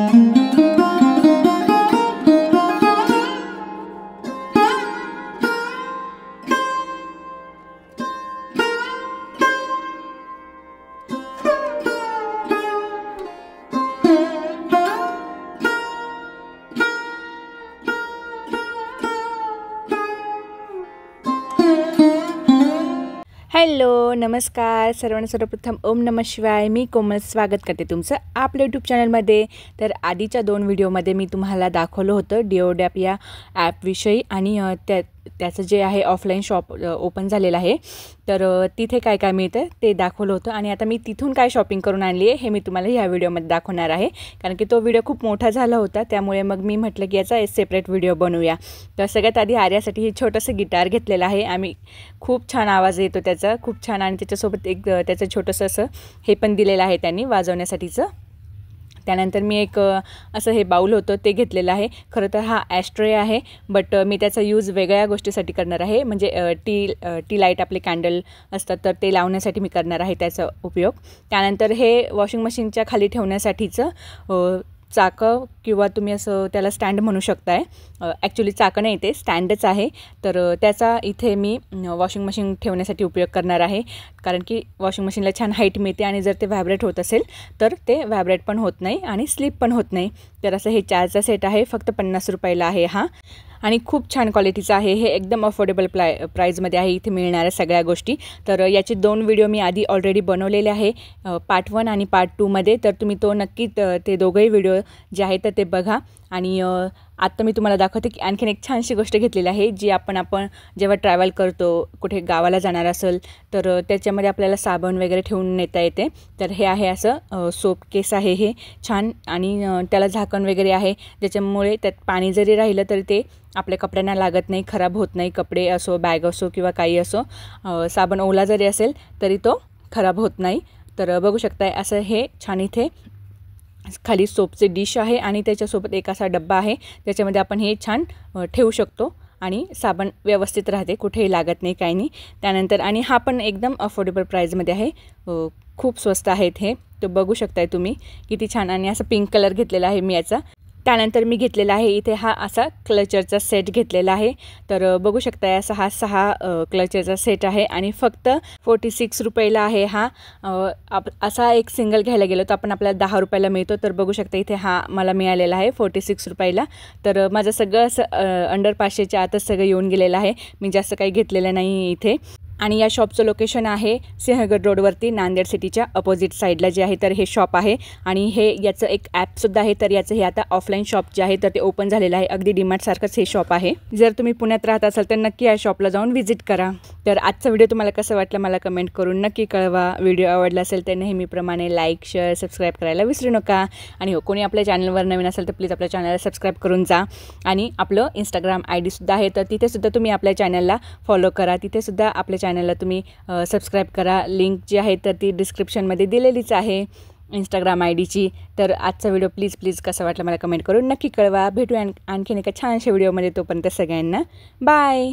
Hello नमस्कार सर्वांना, सर्वप्रथम ओम नमः शिवाय. मी कोमल स्वागत करते तुमचं आपल्या यूट्यूब चॅनलमध्ये. तर आधीच्या 2 व्हिडिओमध्ये मी तुम्हाला दाखवलं होतं डिओडॅप या ॲपविषयी आणि त्याचं जे आहे ऑफलाईन शॉप ओपन झालेलं आहे. तर तिथे काय काय मिळतं ते दाखवलं होतं आणि आता मी तिथून काय शॉपिंग करून आणली आहे हे मी तुम्हाला ह्या व्हिडिओमध्ये दाखवणार आहे. कारण की तो व्हिडिओ खूप मोठा झाला होता, त्यामुळे मग मी म्हटलं की याचा सेपरेट व्हिडिओ बनवूया. तर सगळ्यात आधी आर्यासाठी हे छोटंसं गिटार घेतलेलं आहे आम्ही. खूप छान आवाज येतो त्याचा, खूप छान. आणि त्याच्यासोबत एक त्याचं छोटंसं असं हे पण दिलेलं आहे त्यांनी वाजवण्यासाठीचं. त्यानंतर मी एक असं हे बाऊल होतं ते घेतलेलं आहे. खरं तर हा ॲस्ट्रे आहे, बट मी त्याचा यूज वेगळ्या गोष्टीसाठी करणार आहे. म्हणजे टी लाईट आपले कॅन्डल असतात तर ते लावण्यासाठी मी करणार आहे त्याचा उपयोग. त्यानंतर हे वॉशिंग मशीनच्या खाली ठेवण्यासाठीचं चाकं किंवा तुम्ही असं त्याला स्टँड म्हणू शकताय. ॲक्च्युली चाकं नाही, ते स्टँडच आहे. तर त्याचा इथे मी वॉशिंग मशीन ठेवण्यासाठी उपयोग करणार आहे. कारण की वॉशिंग मशीनला छान हाईट मिळते आणि जर ते व्हायब्रेट होत असेल तर ते व्हायब्रेट पण होत नाही आणि स्लिप पण होत नाही. तर असं हे 4चा सेट आहे, फक्त 50 रुपयाला आहे हा. आणि खूप छान क्वालिटीचा आहे. हे एकदम अफोर्डेबल प्राईजमध्ये आहे इथे मिळणाऱ्या सगळ्या गोष्टी. तर याचे 2 व्हिडिओ मी आधी ऑलरेडी बनवलेले आहे, पार्ट 1 आणि पार्ट 2मध्ये. तर तुम्ही तो नक्की ते दोघंही व्हिडिओ जे आहेत तर ते बघा. आणि आत्ता मी तुम्हाला दाखवते की आणखीन एक छानशी गोष्ट घेतलेली आहे जी आपण जेव्हा ट्रॅव्हल करतो, कुठे गावाला जाणार असेल तर त्याच्यामध्ये आपल्याला साबण वगैरे ठेवून नेता येते. तर हे आहे असं सोप केस आहे हे छान. आणि त्याला झाकण वगैरे आहे, ज्याच्यामुळे त्यात पाणी जरी राहिलं तरी ते आपल्या कपड्यांना लागत नाही, खराब होत नाही. कपडे असो, बॅग असो किंवा काही असो, साबण ओला जरी असेल तरी तो खराब होत नाही. तर बघू शकताय असं हे छान इथे खाली सोपचे डिश आहे आणि त्याच्यासोबत एक असा डब्बा आहे त्याच्यामध्ये आपण हे छान ठेवू शकतो आणि साबण व्यवस्थित राहते, कुठेही लागत नाही, काही नाही. त्यानंतर आणि हा पण एकदम अफोर्डेबल प्राईजमध्ये आहे, खूप स्वस्त आहेत हे. तो बघू शकताय तुम्ही किती छान. आणि असं पिंक कलर घेतलेला आहे मी याचा. त्यानंतर मी घेतलेला आहे इथे हा असा क्लचरचा सेट घेतलेला आहे. तर बघू शकताय असा हा 6 क्लचरचा सेट आहे आणि फक्त 46 रुपयाला आहे हा. असा एक सिंगल घ्यायला गेलो तर आपल्याला 10 रुपयाला मिळतो. तर बघू शकता इथे हा मला मिळालेला आहे 46 रुपयाला. तर माझं सगळं असं अंडर 500च्या आतच सगळं येऊन गेलेलं आहे. मी जास्त काही घेतलेलं नाही इथे. आणि या शॉपचं लोकेशन आहे सिंहगड रोडवरती, नांदेड सिटीच्या अपोजिट साईडला जे आहे तर हे शॉप आहे. आणि हे याचं एक ॲपसुद्धा आहे. तर याचं हे आता ऑफलाईन शॉप जे आहे तर ते ओपन झालेलं आहे. अगदी डीमार्टसारखंच हे शॉप आहे. जर तुम्ही पुण्यात राहत असाल तर नक्की या शॉपला जाऊन व्हिजिट करा. तर आजचा व्हिडिओ तुम्हाला कसं वाटलं मला कमेंट करून नक्की कळवा. व्हिडिओ आवडला असेल तर नेहमीप्रमाणे लाईक, शेअर, सबस्क्राईब करायला विसरू नका. आणि हो, कोणी आपल्या चॅनलवर नवीन असेल तर प्लीज आपल्या चॅनलला सबस्क्राईब करून जा. आणि आपलं इंस्टाग्राम ID आहे, तर तिथेसुद्धा तुम्ही आपल्या चॅनलला फॉलो करा. तिथेसुद्धा आपल्या चॅनलला तुम्ही सबस्क्राईब करा. लिंक जी आहे तर ती डिस्क्रिप्शनमध्ये दिलेलीच आहे इंस्टाग्राम IDची. तर आजचा व्हिडिओ प्लीज कसा वाटला मला कमेंट करून नक्की कळवा. भेटूया आणखीन एका छानशा व्हिडिओमध्ये. तोपर्यंत सगळ्यांना बाय.